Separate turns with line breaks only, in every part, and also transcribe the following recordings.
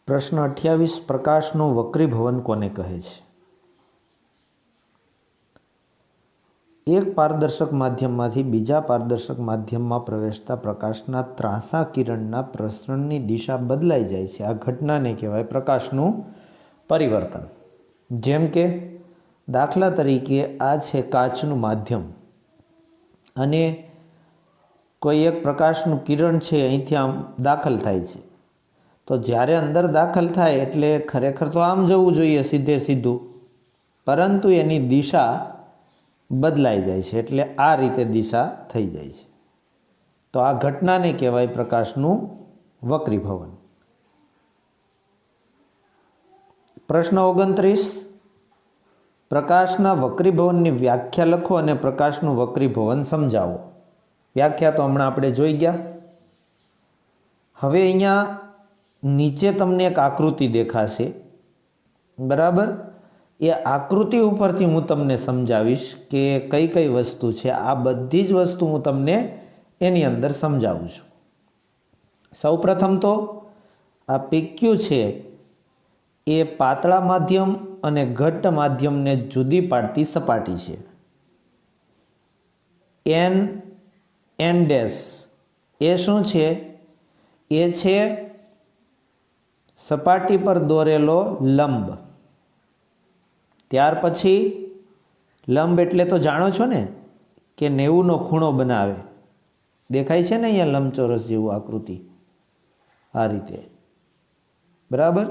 प्रश्न 28 प्रकाशનું વક્રીભવન કોને કહે છે? એક પારદર્શક માધ્યમમાંથી બીજા પારદર્શક માધ્યમમાં પ્રવેશતા પ્રકાશના ત્રાંસા કિરણના પ્રસરણની દિશા બદલાઈ જાય છે. આ ઘટનાને કહેવાય પ્રકાશનું પરિવર્તન. જેમ કે દાખલા તરીકે આ છે કાચનું માધ્યમ અને કોઈ એક પ્રકાશનું કિરણ છે અહીંથી આમ દાખલ થાય છે. તો જ્યારે અંદર દાખલ થાય એટલે ખરેખર તો આમ જવું જોઈએ સીધે સીધું, પરંતુ એની દિશા બદલાઈ જાય છે એટલે આ રીતે દિશા થઈ જાય છે. તો આ ઘટનાને કહેવાય પ્રકાશનું વક્રીભવન. પ્રશ્ન 29 પ્રકાશના વક્રીભવનની વ્યાખ્યા લખો અને પ્રકાશનું વક્રીભવન સમજાવો. વ્યાખ્યા તો હમણાં આપણે જોઈ ગયા. હવે અહીંયા નીચે તમને એક આકૃતિ દેખાશે, બરાબર? એ આકૃતિ ઉપરથી હું તમને સમજાવીશ કે કઈ કઈ વસ્તુ છે. આ બધી જ વસ્તુ હું તમને એની અંદર સમજાવું છું. સૌપ્રથમ તો આ PQ છે એ પાતળા માધ્યમ અને ઘટ્ટ માધ્યમને જુદી પાડતી સપાટી છે. N ડેશ એ શું છે? એ છે સપાટી પર દોરેલો લંબ. ત્યાર પછી લંબ એટલે તો જાણો છો ને કે 90નો ખૂણો બનાવે. દેખાય છે ને અહીંયા લંબચોરસ જેવું આકૃતિ, આ રીતે, બરાબર?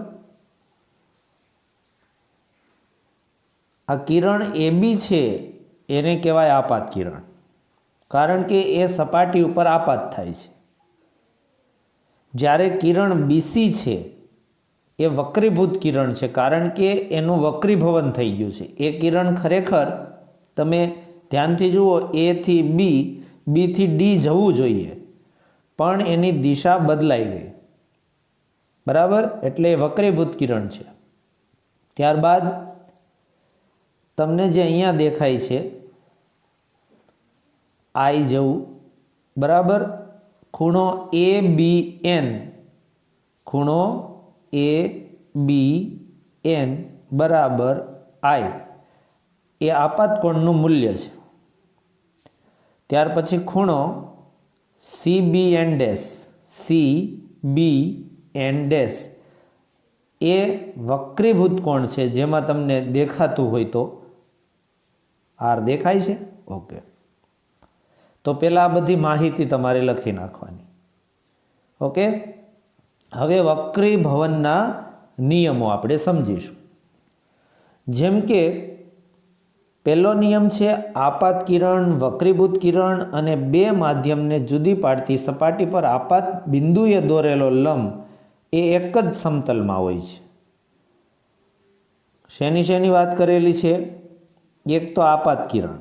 આ કિરણ AB છે એને કહેવાય આપાત કિરણ, કારણ કે એ સપાટી ઉપર આપાત થાય છે. જ્યારે કિરણ BC છે એ વક્રીભૂત કિરણ છે, કારણ કે એનું વક્રીભવન થઈ ગયું છે. એ કિરણ ખરેખર તમે ધ્યાનથી જુઓ, A થી B, B થી D જવું જોઈએ, પણ એની દિશા બદલાઈ ગઈ, બરાબર? એટલે એ વક્રીભૂત કિરણ છે. ત્યારબાદ તમને જે અહીંયા દેખાય છે I જેવું, બરાબર? ખૂણો ABN, ખૂણો ABN બરાબર I એ આપાત કોણનું મૂલ્ય છે. ત્યાર પછી ખૂણો CBN ડેશ, CBN ડેશ એ વક્રીભૂત કોણ છે, જેમાં તમને દેખાતું હોય તો R દેખાય છે? ઓકે, તો પહેલાં આ બધી માહિતી તમારે લખી નાખવાની. ઓકે, હવે વક્રીભવનના નિયમો આપણે સમજીશું. જેમ કે પહેલો નિયમ છે આપાત કિરણ, વક્રીભૂત કિરણ અને બે માધ્યમને જુદી પાડતી સપાટી પર આપાત બિંદુએ દોરેલો લંબ એ એક જ સમતલમાં હોય છે. શેની વાત કરેલી છે? એક તો આપાત કિરણ,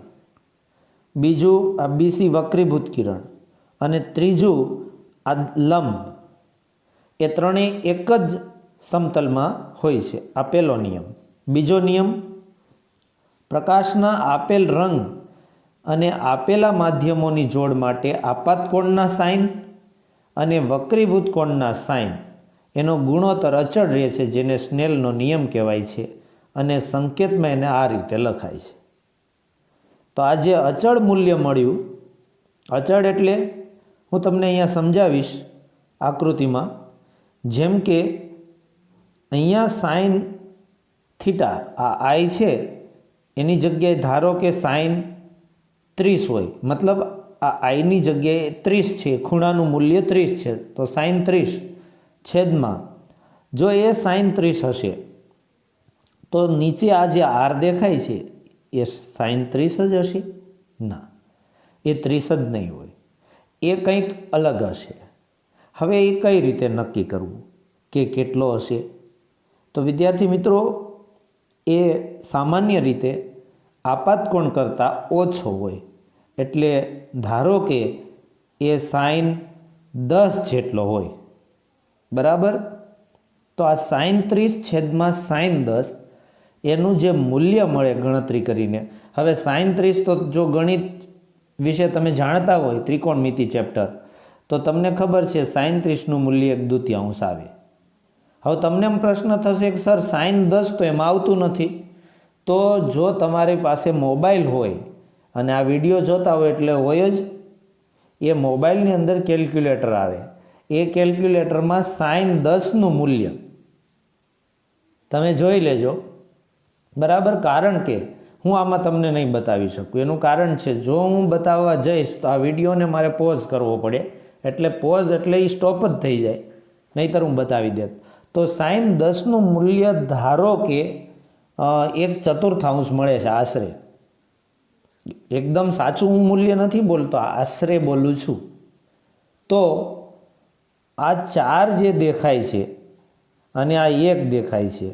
બીજું આ BC વક્રીભૂત કિરણ અને ત્રીજું આ લંબ. એ ત્રણેય એક જ સમતલમાં હોય છે. આ પહેલો નિયમ. બીજો નિયમ, પ્રકાશના આપેલ રંગ અને આપેલા માધ્યમોની જોડ માટે આપાત કોણના સાઇન અને વક્રીભૂત કોણના સાઇન એનો ગુણોત્તર અચળ રહે છે, જેને સ્નેલનો નિયમ કહેવાય છે, અને સંકેતમાં એને આ રીતે લખાય છે. તો આ જે અચળ મૂલ્ય મળ્યું, અચળ એટલે હું તમને અહીંયા સમજાવીશ આકૃતિમાં. જેમ કે અહીંયા સાઇન થીટા, આ I છે, એની જગ્યાએ ધારો કે સાઇન 30 હોય, મતલબ આ Iની જગ્યાએ 30 છે, ખૂણાનું મૂલ્ય 30 છે, તો સાઇન 30 છેદમાં જો એ સાઇન 30 હશે તો નીચે આ જે R દેખાય છે એ સાઇન 30 જ હશે? ના, એ 30 જ નહીં હોય, એ કંઈક અલગ હશે. હવે એ કઈ રીતે નક્કી કરવું કે કેટલો હશે? તો વિદ્યાર્થી મિત્રો, એ સામાન્ય રીતે આપાત કોણ કરતાં ઓછો હોય. એટલે ધારો કે એ સાઇન 10 જેટલો હોય, બરાબર? તો આ સાઇન 30 છેદમાં સાઇન 10 એનું જે મૂલ્ય મળે ગણતરી કરીને. હવે સાઇન 30 તો જો ગણિત વિશે તમે જાણતા હોય, ત્રિકોણમિતિ ચેપ્ટર, તો તમને ખબર છે સાઇન 30નું મૂલ્ય 1/2 આવે. હવે તમને એમ પ્રશ્ન થશે કે સર સાઈન 10 તો એમાં આવતું નથી. તો જો તમારી પાસે મોબાઈલ હોય અને આ વિડીયો જોતા હોય એટલે હોય જ, એ મોબાઈલની અંદર કેલ્ક્યુલેટર આવે, એ કેલ્ક્યુલેટરમાં સાઈન 10નું મૂલ્ય તમે જોઈ લેજો, બરાબર. કારણ કે હું આમાં તમને નહીં બતાવી શકું, એનું કારણ છે જો હું બતાવવા જઈશ તો આ વિડીયોને મારે પોઝ કરવો પડે, એટલે પોઝ એટલે એ સ્ટોપ જ થઈ જાય, નહીંતર હું બતાવી દેત. તો સાઈન 10નું મૂલ્ય ધારો કે 1/4 મળે છે આશરે. એકદમ સાચું હું મૂલ્ય નથી બોલતો, આશરે બોલું છું. તો આ 4 જે દેખાય છે અને આ 1 દેખાય છે,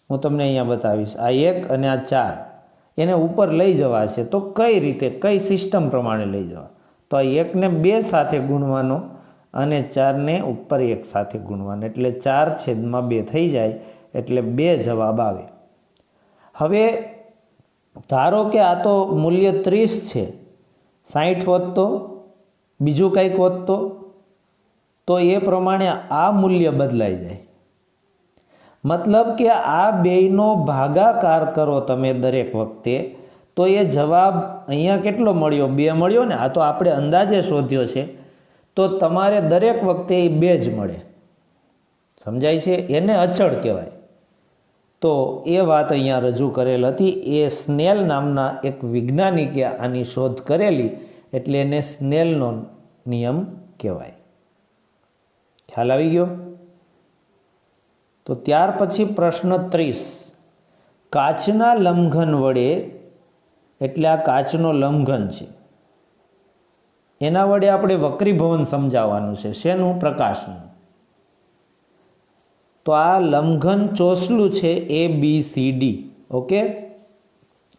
હું તમને અહીંયા બતાવીશ. આ 1 અને આ 4 એને ઉપર લઈ જવા છે. તો કઈ રીતે, કઈ સિસ્ટમ પ્રમાણે લઈ જવા? તો આ 1ને 2 સાથે ગુણવાનો અને 4ને ઉપર 1 સાથે ગુણવાનો, એટલે 4/2 થઈ જાય, એટલે 2 જવાબ આવે. હવે ધારો કે આ તો મૂલ્ય 30 છે, 60 હોત તો, બીજું કંઈક હોત તો એ પ્રમાણે આ મૂલ્ય બદલાઈ જાય. મતલબ કે આ બેયનો ભાગાકાર કરો તમે દરેક વખતે, તો એ જવાબ અહીંયા કેટલો મળ્યો? 2 મળ્યો ને. આ તો આપણે અંદાજે શોધ્યો છે, તો તમારે દરેક વખતે એ 2 જ મળે. સમજાય છે? એને અચળ કહેવાય. તો એ વાત અહીંયા રજૂ કરેલ હતી. એ સ્નેલ નામના એક વૈજ્ઞાનિકે આની શોધ કરેલી, એટલે એને સ્નેલનો નિયમ કહેવાય. ખ્યાલ આવી ગયો? તો ત્યાર પછી પ્રશ્ન 30, કાચના લંઘન વડે, એટલે આ કાચનો લંઘન છે, એના વડે આપણે વક્રીભવન સમજાવવાનું છે. શેનું? પ્રકાશનું. તો આ લંઘન ચોસલું છે ABCD. ઓકે,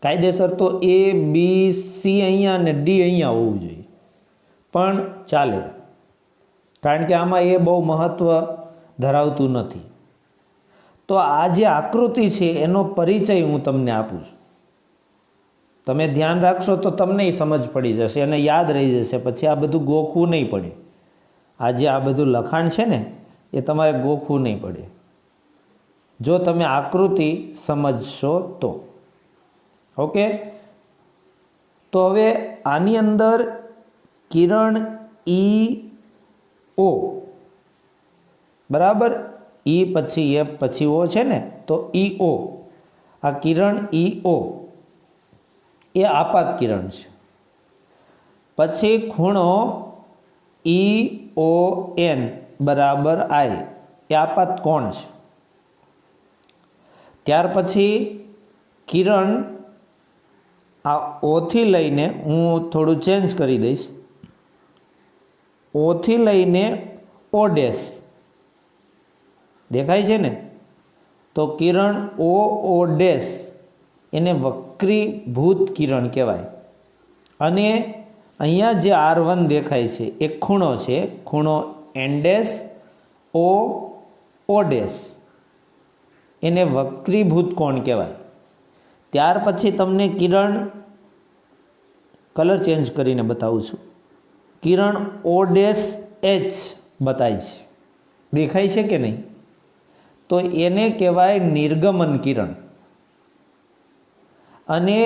કાયદેસર તો ABC અહીંયા અને D અહીંયા હોવું જોઈએ, પણ ચાલે, કારણ કે આમાં એ બહુ મહત્વ ધરાવતું નથી. તો આ જે આકૃતિ છે એનો પરિચય હું તમને આપું છું. તમે ધ્યાન રાખશો તો તમને સમજ પડી જશે અને યાદ રહી જશે. પછી આ બધું ગોખવું નહીં પડે. આ જે આ બધું લખાણ છે ને એ તમારે ગોખવું નહીં પડે, જો તમે આકૃતિ સમજશો તો. ઓકે, તો હવે આની અંદર કિરણ EO, બરાબર, E પછી F પછી O છે ને, તો EO, આ કિરણ EO એ આપાત કિરણ છે. પછી ખૂણો EON બરાબર I એ આપાત કોણ છે. ત્યાર પછી કિરણ આ ઓથી લઈને, હું થોડું ચેન્જ કરી દઈશ, ઓથી લઈને O ડેશ દેખાય છે ને, તો કિરણ O ડેશ એને વક્રીભૂત કિરણ કહેવાય. અને અહીંયા જે R1 દેખાય છે એ ખૂણો છે, ખૂણો N ડેશ O ડેશ, એને વક્રીભૂત કોણ કહેવાય. ત્યાર પછી તમને કિરણ, કલર ચેન્જ કરીને બતાવું છું, કિરણ O ડેશ H બતાય છે, દેખાય છે કે નહીં? તો એને કહેવાય નિર્ગમન કિરણ. અને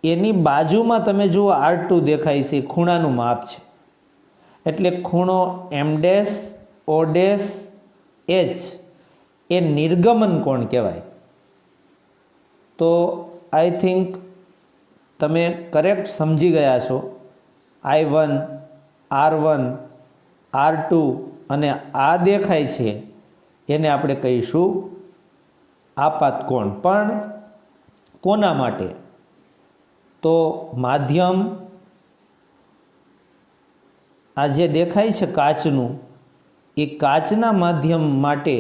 એની બાજુમાં તમે જુઓ R2 દેખાય છે, ખૂણાનું માપ છે, એટલે ખૂણો M dash O dash H એ નિર્ગમન કોણ કહેવાય. તો આઈ થિંક તમે કરેક્ટ સમજી ગયા છો. I1, R1, R2 અને આ દેખાય છે એને આપણે કહીશું આપાત કોણ. પણ કોના માટે? તો માધ્યમ, આ જે દેખાય છે કાચનું, એ કાચના માધ્યમ માટે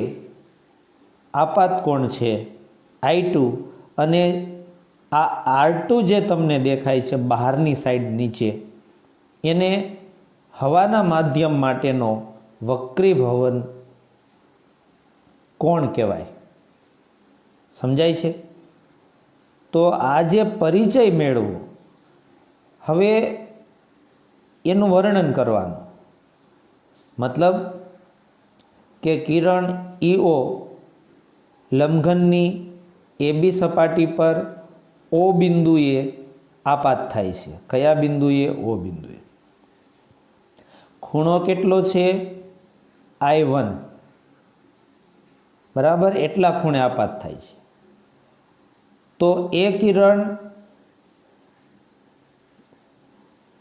આપાત કોણ છે I2. અને આ R2 જે તમને દેખાય છે બહારની સાઈડ નીચે, એને હવાના માધ્યમ માટેનો વક્રીભવન કોણ કહેવાય. સમજાય છે? તો આ જે પરિચય મેળવો, હવે એનું વર્ણન કરવાનું. મતલબ કે કિરણ ઈઓ લંબઘનની એબી સપાટી પર ઓ બિંદુએ આપાત થાય છે. કયા બિંદુએ? ઓ બિંદુએ. ખૂણો કેટલો છે? I1, બરાબર, એટલા ખૂણે આપાત થાય છે. તો એ કિરણ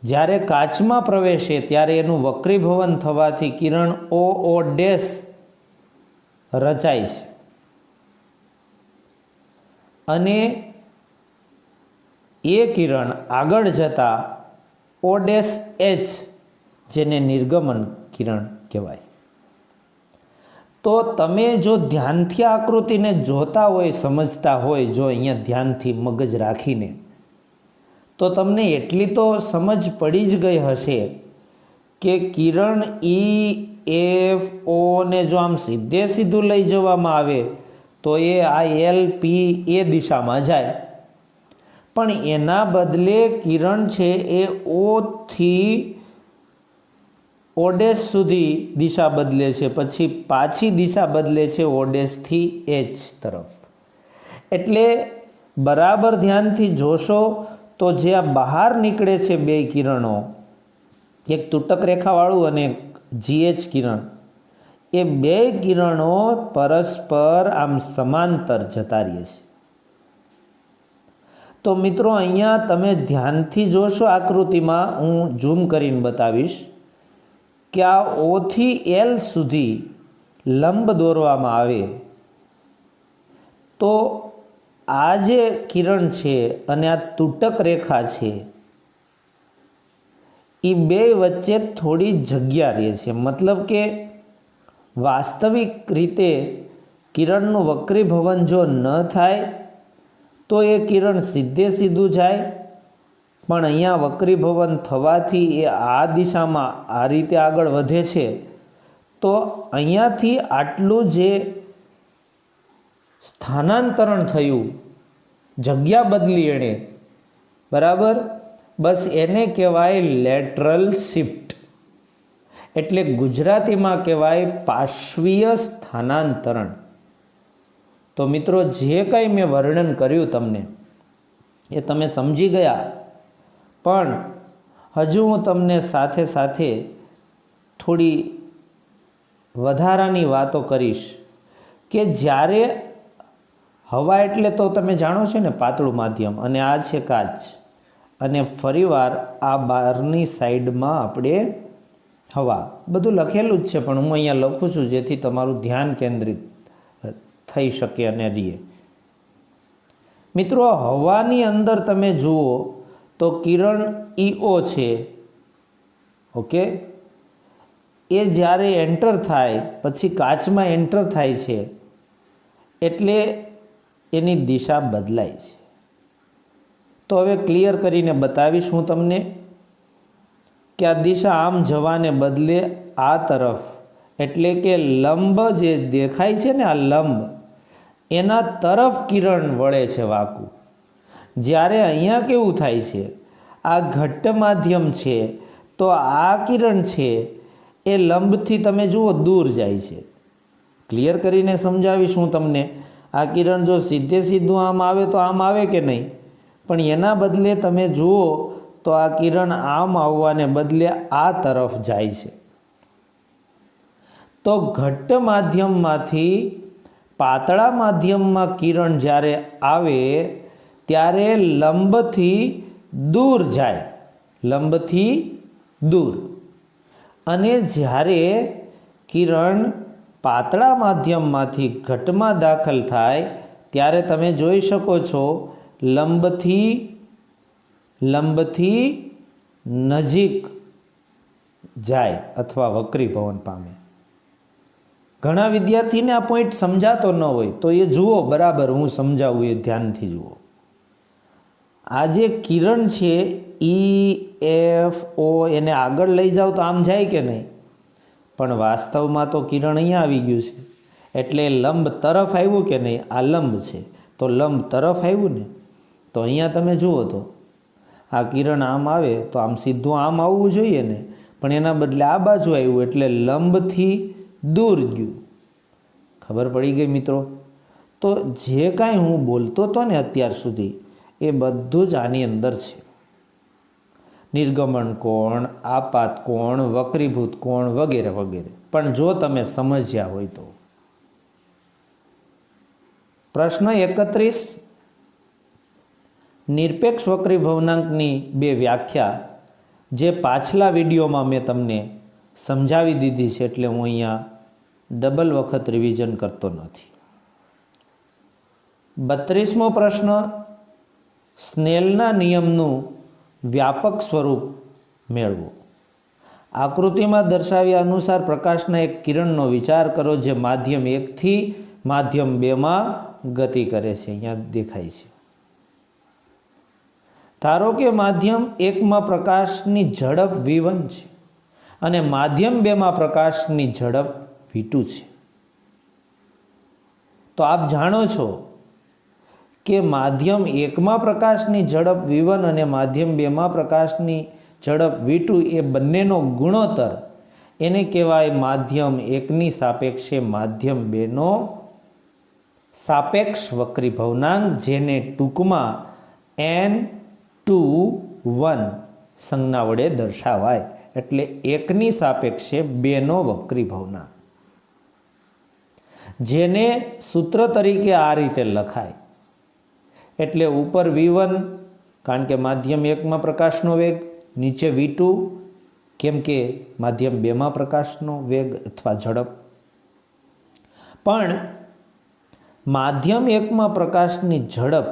જ્યારે કાચમાં પ્રવેશે ત્યારે એનું વક્રીભવન થવાથી કિરણ OO ડેશ રચાય છે અને એ કિરણ આગળ જતા O ડેશ H, જેને નિર્ગમન કિરણ કહેવાય. તો તમે જો ધ્યાનથી આકૃતિને જોતા હોય, સમજતા હોય, જો અહીંયા ધ્યાનથી મગજ રાખીને, તો તમને એટલી તો સમજ પડી જ ગઈ હશે કે કિરણ EFO ને જો આમ સીધે સીધું લઈ જવામાં આવે તો એ આ LP એ દિશામાં જાય, પણ એના બદલે કિરણ છે એ O થી O ડેશ સુધી દિશા બદલે છે, પછી પાછી દિશા બદલે છે O ડેશ થી H તરફ. એટલે બરાબર ધ્યાનથી જોશો તો જે આ બહાર નીકળે છે બે કિરણો, એક તૂટક રેખાવાળું અને GH કિરણ, એ બે કિરણો પરસ્પર આમ સમાંતર જતા રહે છે. તો મિત્રો અહીંયા તમે ધ્યાનથી જોશો આકૃતિમાં, હું ઝૂમ કરીને બતાવીશ કે આ O થી L સુધી લંબ દોરવામાં આવે તો આ જે કિરણ છે અને આ તૂટક રેખા છે એ બે વચ્ચે થોડી જગ્યા રહે છે. મતલબ કે વાસ્તવિક રીતે કિરણનું વક્રીભવન જો ન થાય તો એ કિરણ સીધે સીધું જાય, પણ અહીંયા વક્રીભવન થવાથી એ આ દિશામાં આ રીતે આગળ વધે છે. તો અહીંયાથી આટલું જે સ્થાનાંતરણ થયું, જગ્યા બદલી એણે, બરાબર, બસ એને કહેવાય લેટરલ શિફ્ટ. એટલે ગુજરાતીમાં કહેવાય પાર્શ્વીય સ્થાનાંતરણ. તો મિત્રો જે કંઈ મેં વર્ણન કર્યું તમને એ તમે સમજી ગયા, પણ હજુ હું તમને સાથે સાથે થોડી વધારાની વાતો કરીશ કે જ્યારે હવા એટલે તો તમે જાણો છો ને પાતળું માધ્યમ, અને આ છે કાચ, અને ફરીવાર આ બહારની સાઈડમાં આપણે હવા, બધું લખેલું જ છે પણ હું અહીંયા લખું છું જેથી તમારું ધ્યાન કેન્દ્રિત થઈ શકે અને રહે. મિત્રો હવાની અંદર તમે જુઓ તો કિરણ EO છે, ઓકે, એ જ્યારે એન્ટર થાય પછી કાચમાં એન્ટર થાય છે એટલે એની દિશા બદલાય છે. તો હવે ક્લિયર કરીને બતાવીશ હું તમને કે આ દિશા આમ જવાને બદલે આ તરફ, એટલે કે લંબ જે દેખાય છે ને આ લંબ, એના તરફ કિરણ વળે છે વાંકું. જ્યારે અહીંયા કેવું થાય છે, આ ઘટ્ટ માધ્યમ છે તો આ કિરણ છે એ લંબથી તમે જુઓ દૂર જાય છે. ક્લિયર કરીને સમજાવીશ હું તમને. આ કિરણ જો સીધે સીધું આમ આવે તો આમ આવે કે નહીં, પણ એના બદલે તમે જુઓ તો આ કિરણ આમ આવવાને બદલે આ તરફ જાય છે. તો ઘટ્ટ માધ્યમમાંથી પાતળા માધ્યમમાં કિરણ જ્યારે આવે ત્યારે લંબથી દૂર જાય, લંબથી દૂર. અને જ્યારે કિરણ પાતળા માધ્યમમાંથી ઘટમાં દાખલ થાય ત્યારે તમે જોઈ શકો છો લંબથી નજીક જાય અથવા વક્રીભવન પામે. ઘણા વિદ્યાર્થીને આ પોઈન્ટ સમજાતો ન હોય તો એ જુઓ, બરાબર હું સમજાવું એ ધ્યાનથી જુઓ. આ જે કિરણ છે EFO, એને આગળ લઈ જાઓ તો આમ જાય કે નહીં, પણ વાસ્તવમાં તો કિરણ અહીંયા આવી ગયું છે એટલે લંબ તરફ આવ્યું કે નહીં, આ લંબ છે તો લંબ તરફ આવ્યું ને. તો અહીંયા તમે જુઓ તો આ કિરણ આમ આવે તો આમ સીધું આમ આવવું જોઈએ ને, પણ એના બદલે આ બાજુ આવ્યું એટલે લંબથી દૂર ગયું. ખબર પડી ગઈ મિત્રો? તો જે કાંઈ હું બોલતો હતો ને અત્યાર સુધી એ બધું જ આની અંદર છે. નિર્ગમન કોણ, આપાત કોણ, વક્રીભૂત કોણ વગેરે વગેરે. પણ જો તમે સમજ્યા હોય તો. પ્રશ્ન 31, નિરપેક્ષ વક્રીભવનાંકની બે વ્યાખ્યા જે પાછલા વિડીયોમાં મેં તમને સમજાવી દીધી છે, એટલે હું અહીંયા ડબલ વખત રિવિઝન કરતો નથી. 32મો પ્રશ્ન, સ્નેલના નિયમનું વ્યાપક સ્વરૂપ મેળવો. આકૃતિમાં દર્શાવ્યા અનુસાર પ્રકાશના એક કિરણનો વિચાર કરો જે માધ્યમ 1 થી માધ્યમ 2માં ગતિ કરે છે. અહીંયા દેખાય છે. ધારો કે માધ્યમ 1માં પ્રકાશની ઝડપ v1 છે અને માધ્યમ 2માં પ્રકાશની ઝડપ v2 છે. તો આપ જાણો છો કે માધ્યમ 1માં પ્રકાશની ઝડપ v1 અને માધ્યમ 2માં પ્રકાશની ઝડપ v2 એ બંનેનો ગુણોત્તર એને કહેવાય માધ્યમ 1ની સાપેક્ષે માધ્યમ 2નો સાપેક્ષ વક્રીભવનાંક, જેને ટૂંકમાં n2 સંજ્ઞા વડે દર્શાવાય. એટલે 1ની સાપેક્ષે 2નો વક્રીભવનાંક, જેને સૂત્ર તરીકે આ રીતે લખાય. એટલે ઉપર v1 કારણ કે માધ્યમ 1માં પ્રકાશનો વેગ, નીચે v2 કેમ કે માધ્યમ 2માં પ્રકાશનો વેગ અથવા ઝડપ. પણ માધ્યમ 1માં પ્રકાશની ઝડપ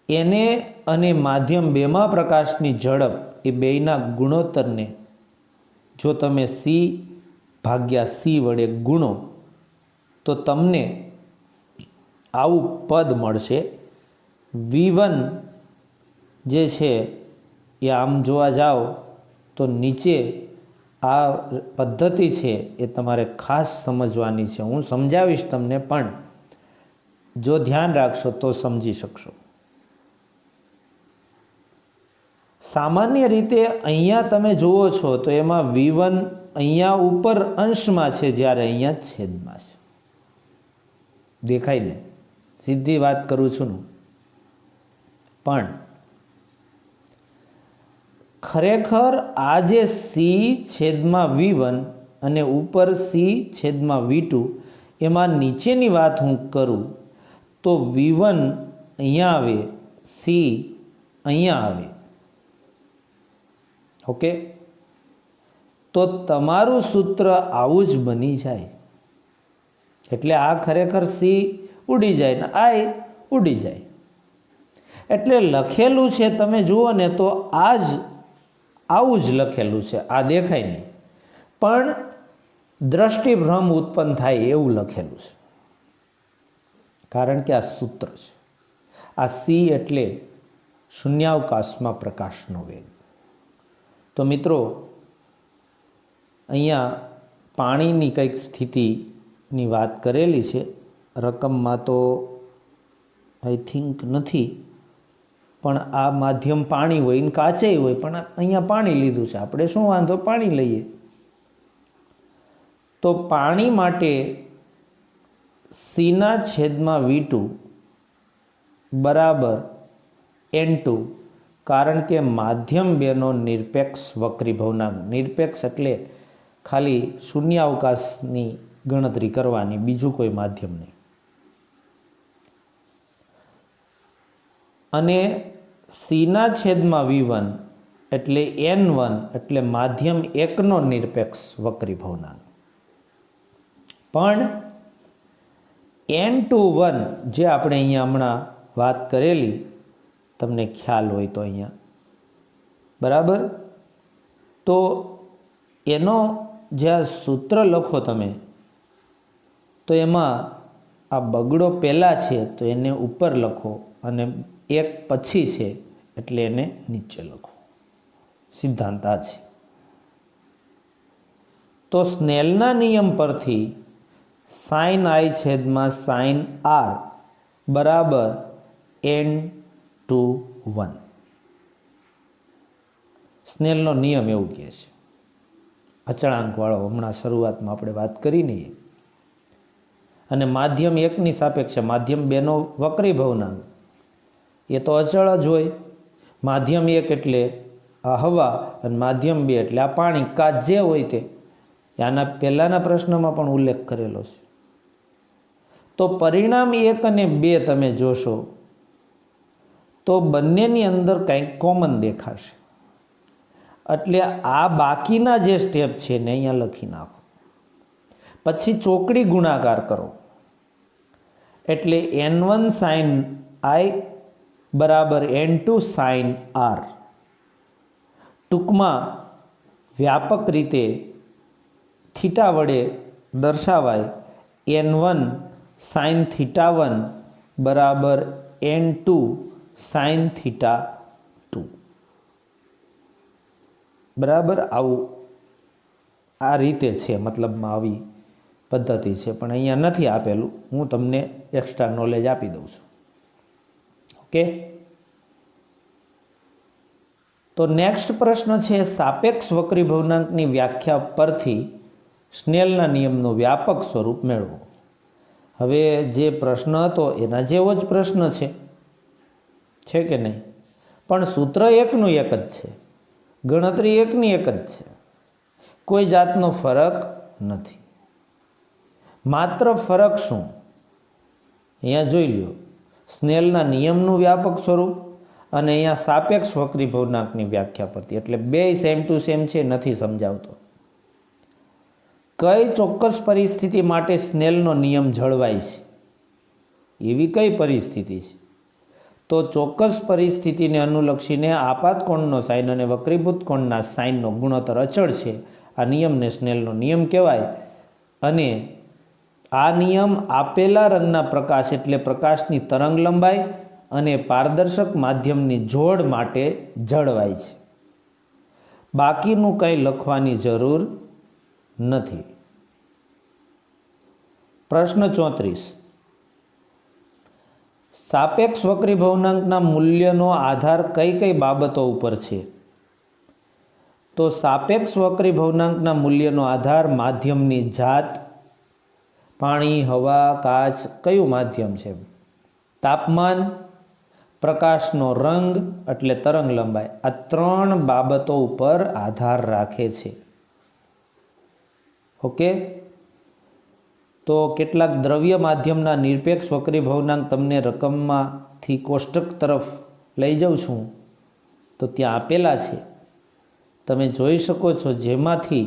એને અને માધ્યમ 2માં પ્રકાશની ઝડપ એ બેયના ગુણોત્તરને જો તમે c ભાગ્યા c વડે ગુણો તો તમને આવું પદ મળશે. v1 જે છે એ આમ જોવા જાઓ તો નીચે આ પદ્ધતિ છે એ તમારે ખાસ સમજવાની છે. હું સમજાવીશ તમને, પણ જો ધ્યાન રાખશો તો સમજી શકશો. સામાન્ય રીતે અહીંયા તમે જુઓ છો તો એમાં v1 અહીંયા ઉપર અંશમાં છે, જ્યારે અહીંયા છેદમાં છે. દેખાય ને? સીધી વાત કરું છું ને. પણ ખરેખર આ જે c છેદમાં v1 અને ઉપર c છેદમાં v2, એમાં નીચેની વાત હું કરું તો v1 અહીંયા આવે, c અહીંયા આવે. ઓકે, તો તમારું સૂત્ર આવું જ બની જાય. એટલે આ ખરેખર c ઉડી જાય ને આ ઉડી જાય. એટલે લખેલું છે તમે જુઓ ને તો આ જ આવું જ લખેલું છે. આ દેખાય નહીં, પણ દ્રષ્ટિભ્રમ ઉત્પન્ન થાય એવું લખેલું છે, કારણ કે આ સૂત્ર છે. આ c એટલે શૂન્યાવકાશમાં પ્રકાશનો વેગ. તો મિત્રો અહીંયા પાણીની કંઈક સ્થિતિની વાત કરેલી છે. રકમમાં તો આઈ થિંક નથી, પણ આ માધ્યમ પાણી હોય ને કાચેય હોય, પણ અહીંયા પાણી લીધું છે. આપણે શું વાંધો, પાણી લઈએ. તો પાણી માટે c ના છેદમાં v2 બરાબર n2, કારણ કે માધ્યમ 2નો નિરપેક્ષ વક્રીભવનાંક. નિરપેક્ષ એટલે ખાલી શૂન્યાવકાશની ગણતરી કરવાની, બીજું કોઈ માધ્યમ નહીં. અને c ના છેદમાં v1 એટલે n1 એટલે માધ્યમ 1નો નિરપેક્ષ વક્રીભવનાંક. પણ n21 જે આપણે અહીંયા હમણાં વાત કરેલી, તમને ખ્યાલ હોય તો અહીંયા બરાબર, તો એનો જે આ સૂત્ર લખો તમે, તો એમાં આ બગડો પહેલાં છે તો એને ઉપર લખો અને 1 પછી છે એટલે એને નીચે લખો. સિદ્ધાંત આ છે. તો સ્નેલના નિયમ પરથી sin i છેદમાં sin r બરાબર n/1. સ્નેલનો નિયમ એવું કહે છે. અચળાંકવાળો હમણાં શરૂઆતમાં આપણે વાત કરી નહીં. અને માધ્યમ એકની સાપેક્ષે માધ્યમ બેનો વક્રી ભવનાંક એ તો અચળ જ હોય. માધ્યમ એક એટલે આ હવા અને માધ્યમ બે એટલે આ પાણી, કાચ જે હોય તે. આના પહેલાંના પ્રશ્નમાં પણ ઉલ્લેખ કરેલો છે. તો પરિણામ 1 અને 2 તમે જોશો તો બંનેની અંદર કંઈક કોમન દેખાશે. એટલે આ બાકીના જે સ્ટેપ છે ને અહીંયા લખી નાખો. પછી ચોકડી ગુણાકાર કરો એટલે n1 sin i બરાબર n2 sin r. ટૂંકમાં વ્યાપક રીતે થીટા વડે દર્શાવાય n1 sin θ1 બરાબર n2 sin θ2. બરાબર, આવું આ રીતે છે, મતલબમાં આવી પદ્ધતિ છે, પણ અહીંયા નથી આપેલું. હું તમને એક્સ્ટ્રા નોલેજ આપી દઉં છું. ઓકે, તો નેક્સ્ટ પ્રશ્ન છે સાપેક્ષ વક્રી ભવનાંકની વ્યાખ્યા પરથી સ્નેલના નિયમનું વ્યાપક સ્વરૂપ મેળવો. હવે જે પ્રશ્ન હતો એના જેવો જ પ્રશ્ન છે કે નહીં? પણ સૂત્ર એકનું એક જ છે, ગણતરી એકની એક જ છે, કોઈ જાતનો ફરક નથી. માત્ર ફરક શું? અહીંયા જોઈ લ્યો, સ્નેલના નિયમનું વ્યાપક સ્વરૂપ અને અહીંયા સાપેક્ષ વક્રી ભવનાંકની વ્યાખ્યા પરથી. એટલે બે સેમ ટુ સેમ છે, નથી સમજાવતો. કઈ ચોક્કસ પરિસ્થિતિ માટે સ્નેલનો નિયમ જળવાય છે? એવી કઈ પરિસ્થિતિ છે? તો ચોક્કસ પરિસ્થિતિને અનુલક્ષીને આપાત કોણનો સાઇન અને વક્રીભૂત કોણના સાઇનનો ગુણોત્તર અચળ છે. આ નિયમને સ્નેલનો નિયમ કહેવાય. અને આ નિયમ આપેલા રંગના પ્રકાશ એટલે પ્રકાશની તરંગ લંબાઈ અને પારદર્શક માધ્યમની જોડ માટે જળવાય છે. બાકીનું કંઈ લખવાની જરૂર નથી. પ્રશ્ન 34. સાપેક્ષ વક્રી ભવનાંકના મૂલ્યનો આધાર કઈ કઈ બાબતો ઉપર છે? તો સાપેક્ષ વક્રી ભવનાંકના મૂલ્યનો આધાર માધ્યમની જાત, પાણી, હવા, કાચ કયું માધ્યમ છે, તાપમાન, પ્રકાશનો રંગ એટલે તરંગ લંબાઈ, આ 3 બાબતો ઉપર આધાર રાખે છે. ઓકે, તો કેટલાક દ્રવ્ય માધ્યમના નિરપેક્ષ વક્રી ભવનાંક તમને રકમમાંથી કોષ્ટક તરફ લઈ જાઉં છું તો ત્યાં આપેલા છે, તમે જોઈ શકો છો. જેમાંથી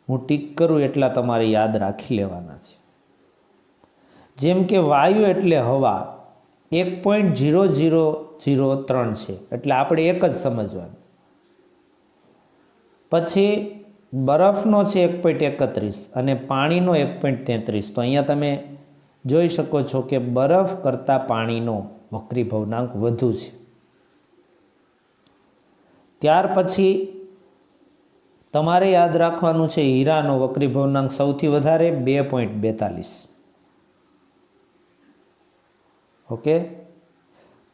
હું ટીક કરું એટલા તમારે યાદ રાખી લેવાના છે. જેમ કે વાયુ એટલે હવા 1.0003 છે, એટલે આપણે એક જ સમજવાનું. પછી બરફનો છે 1.31 અને પાણીનો 1.33. તો અહીંયા તમે જોઈ શકો છો કે બરફ કરતાં પાણીનો વક્રી ભવનાંક વધુ છે. ત્યાર પછી તમારે યાદ રાખવાનું છે હીરાનો વક્રી ભવનાંક સૌથી વધારે 2.42. ઓકે,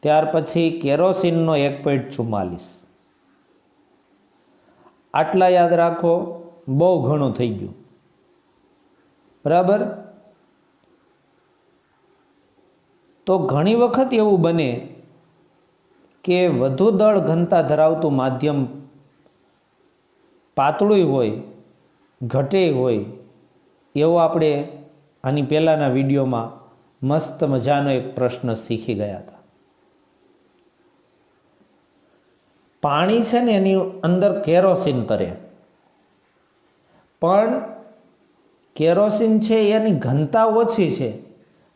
ત્યાર પછી કેરોસીનનો 1.44. આટલા યાદ રાખો, બહુ ઘણું થઈ ગયું. બરાબર. તો ઘણી વખત એવું બને કે વધુ દળ ઘનતા ધરાવતું માધ્યમ પાતળું હોય, ઘટે હોય, એવો આપણે આની પહેલાંના વિડીયોમાં મસ્ત મજાનો એક પ્રશ્ન શીખી ગયા હતા. પાણી છે ને એની અંદર કેરોસીન તરે, પણ કેરોસીન છે એની ઘનતા ઓછી છે,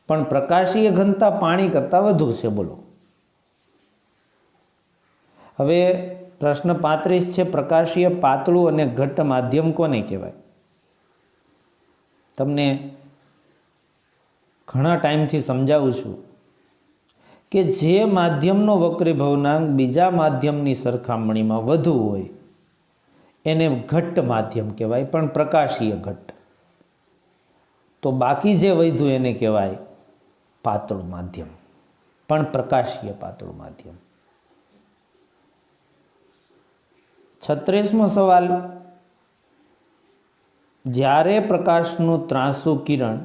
પણ પ્રકાશીય ઘનતા પાણી કરતાં વધુ છે. બોલો. હવે પ્રશ્ન 35 છે, પ્રકાશીય પાતળું અને ઘટ્ટ માધ્યમ કોને કહેવાય? તમને ઘણા ટાઈમથી સમજાવું છું કે જે માધ્યમનો વક્રી ભવનાંક બીજા માધ્યમની સરખામણીમાં વધુ હોય એને ઘટ્ટ માધ્યમ કહેવાય, પણ પ્રકાશીય ઘટ્ટ. તો બાકી જે વધ્યું એને કહેવાય પાતળું માધ્યમ, પણ પ્રકાશીય પાતળું માધ્યમ. 36મો સવાલ, જ્યારે પ્રકાશનું ત્રાંસુ કિરણ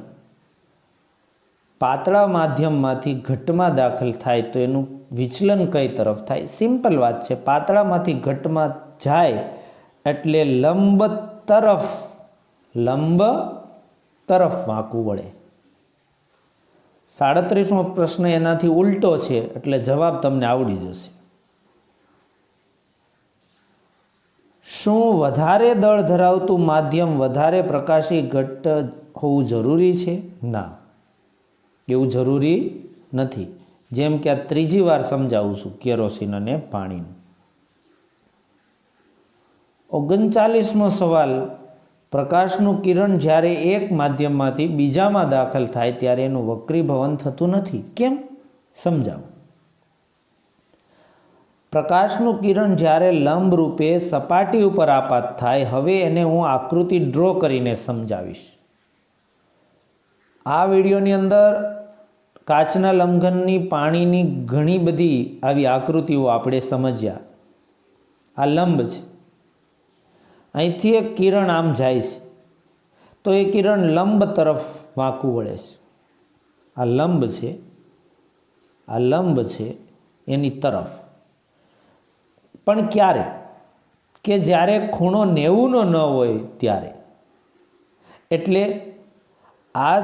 પાતળા માધ્યમમાંથી ઘટમાં દાખલ થાય તો એનું વિચલન કઈ તરફ થાય? સિમ્પલ વાત છે, પાતળામાંથી ઘટમાં જાય એટલે લંબ તરફ વાંકું વળે. 37મો પ્રશ્ન એનાથી ઉલટો છે એટલે જવાબ તમને આવડી જશે. શું વધારે દળ ધરાવતું માધ્યમ વધારે પ્રકાશી ઘટ્ટ હોવું જરૂરી છે? ના, એવું જરૂરી નથી. જેમ કે આ ત્રીજી વાર સમજાવું છું કેરોસીન અને પાણીનું. 39મો સવાલ, પ્રકાશનું કિરણ જ્યારે એક માધ્યમમાંથી બીજામાં દાખલ થાય ત્યારે એનું વક્રીભવન થતું નથી. કેમ? સમજાવો. પ્રકાશનું કિરણ જ્યારે લંબ રૂપે સપાટી ઉપર આપાત થાય, હવે એને હું આકૃતિ ડ્રો કરીને સમજાવીશ. આ વિડીયોની અંદર કાચના લંબઘનની, પાણીની ઘણી બધી આવી આકૃતિઓ આપણે સમજ્યા. આ લંબ છે, અહીંથી એક કિરણ આમ જાય છે તો એ કિરણ લંબ તરફ વાંકું વળે છે. આ લંબ છે એની તરફ. પણ ક્યારે? કે જ્યારે ખૂણો 90નો ન હોય ત્યારે. એટલે આ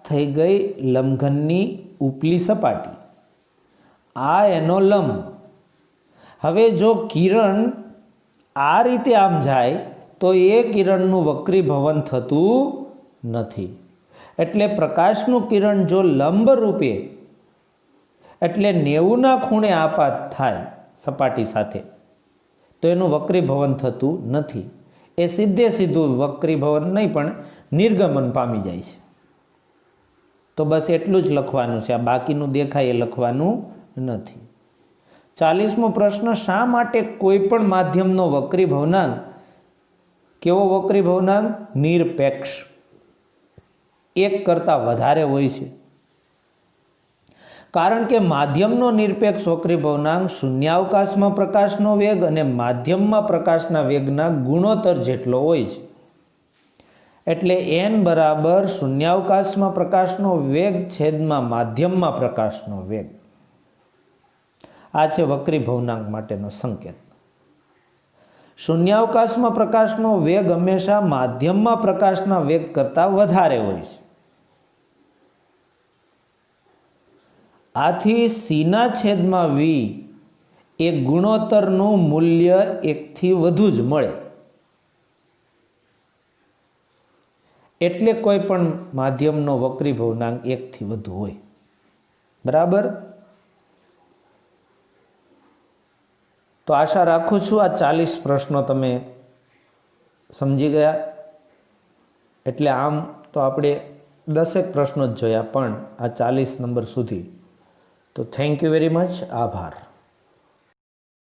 થઈ ગઈ લંબઘનની ઉપલી સપાટી, આ એનો લંબ. હવે જો કિરણ આ રીતે આમ જાય તો એ કિરણનું વક્રીભવન થતું નથી. એટલે પ્રકાશનું કિરણ જો લંબ રૂપે એટલે 90ના ખૂણે આપાત થાય સપાટી સાથે તો એનું વક્રીભવન થતું નથી. એ સીધું વક્રીભવન નહીં પણ નિર્ગમન પામી જાય છે. તો બસ એટલું જ લખવાનું છે, આ બાકીનું દેખાય એ લખવાનું નથી. 40મો પ્રશ્ન, શા માટે કોઈ પણ માધ્યમનો વક્રીભવનાંક કેવો વક્રીભવનાંક? નિરપેક્ષ, એક કરતાં વધારે હોય છે. કારણ કે માધ્યમનો નિરપેક્ષ વક્રીભવનાંક શૂન્યાવકાશમાં પ્રકાશનો વેગ અને માધ્યમમાં પ્રકાશના વેગના ગુણોત્તર જેટલો હોય છે. એટલે n બરાબર શૂન્યાવકાશમાં પ્રકાશનો વેગ છેદમાં માધ્યમમાં પ્રકાશનો વેગ. આ છે વક્રીભવનાંક માટેનો સંકેત. શૂન્યાવકાશમાં પ્રકાશનો વેગ હંમેશા માધ્યમમાં પ્રકાશના વેગ કરતાં વધારે હોય છે. આથી c/v એ ગુણોત્તરનું મૂલ્ય 1થી વધુ જ મળે. એટલે કોઈ પણ માધ્યમનો વક્રીભવનાંક 1થી વધુ હોય. બરાબર? તો આશા રાખું છું આ 40 પ્રશ્નો તમે સમજી ગયા. એટલે આમ તો આપણે 10 પ્રશ્નો જ જોયા, પણ આ 40 નંબર સુધી. તો થેન્ક યુ વેરી મચ. આભાર.